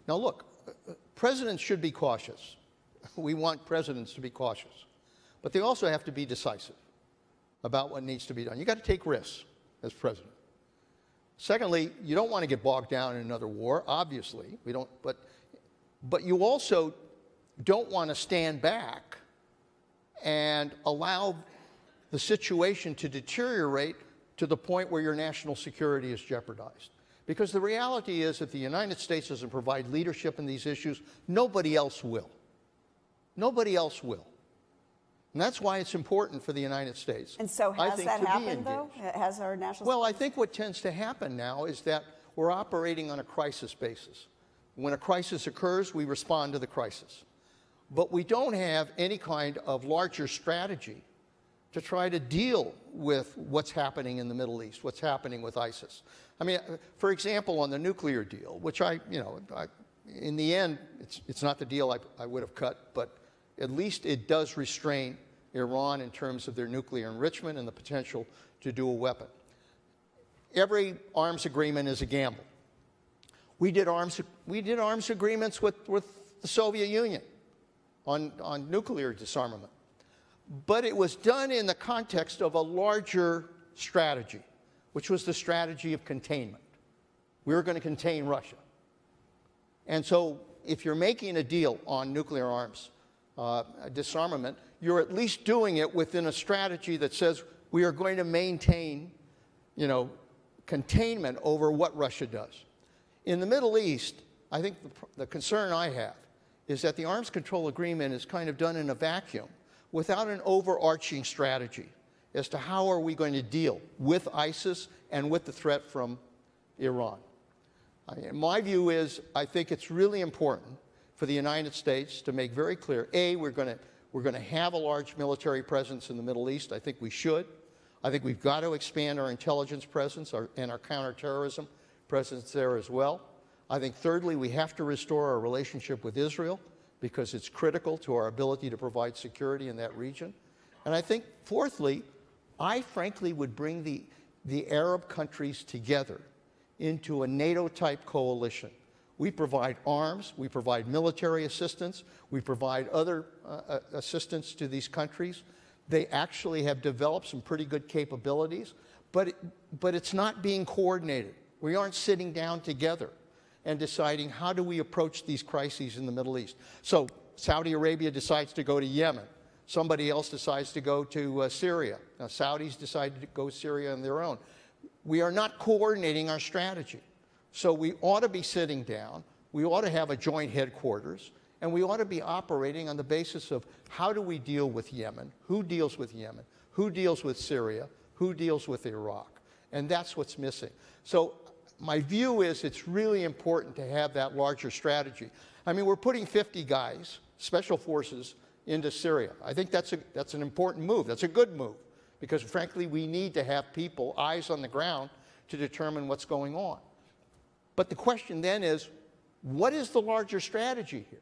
Now look, presidents should be cautious. We want presidents to be cautious. But they also have to be decisive about what needs to be done. You've got to take risks as president. Secondly, you don't want to get bogged down in another war, obviously. We don't, but you also don't want to stand back and allow the situation to deteriorate to the point where your national security is jeopardized. Because the reality is, if the United States doesn't provide leadership in these issues, nobody else will. Nobody else will. And that's why it's important for the United States. And so has that happened, though? Has our national Well, I think what tends to happen now is that we're operating on a crisis basis. When a crisis occurs, we respond to the crisis. But we don't have any kind of larger strategy to try to deal with what's happening in the Middle East, what's happening with ISIS. I mean, for example, on the nuclear deal, which in the end, it's not the deal I would have cut, but at least it does restrain Iran in terms of their nuclear enrichment and the potential to do a weapon. Every arms agreement is a gamble. We did arms agreements with the Soviet Union on nuclear disarmament. But it was done in the context of a larger strategy, which was the strategy of containment. We were going to contain Russia. And so if you're making a deal on nuclear arms disarmament, you're at least doing it within a strategy that says we are going to maintain, containment over what Russia does. In the Middle East, I think the concern I have is that the arms control agreement is kind of done in a vacuum without an overarching strategy as to how are we going to deal with ISIS and with the threat from Iran. My view is I think it's really important for the United States to make very clear, A, we're going to have a large military presence in the Middle East. I think we should. I think we've got to expand our intelligence presence and our counterterrorism presence there as well. I think thirdly, we have to restore our relationship with Israel because it's critical to our ability to provide security in that region. And I think fourthly, I frankly would bring the Arab countries together into a NATO-type coalition. We provide arms, we provide military assistance, we provide other assistance to these countries. They actually have developed some pretty good capabilities, but it's not being coordinated. We aren't sitting down together and deciding how do we approach these crises in the Middle East. So Saudi Arabia decides to go to Yemen. Somebody else decides to go to Syria. Now, Saudis decided to go to Syria on their own. We are not coordinating our strategy. So we ought to be sitting down, we ought to have a joint headquarters, and we ought to be operating on the basis of how do we deal with Yemen, who deals with Yemen, who deals with Syria, who deals with Iraq. And that's what's missing. So my view is it's really important to have that larger strategy. I mean, we're putting 50 guys, special forces, into Syria. I think that's an important move. That's a good move because, frankly, we need to have people, eyes on the ground, to determine what's going on. But the question then is, what is the larger strategy here?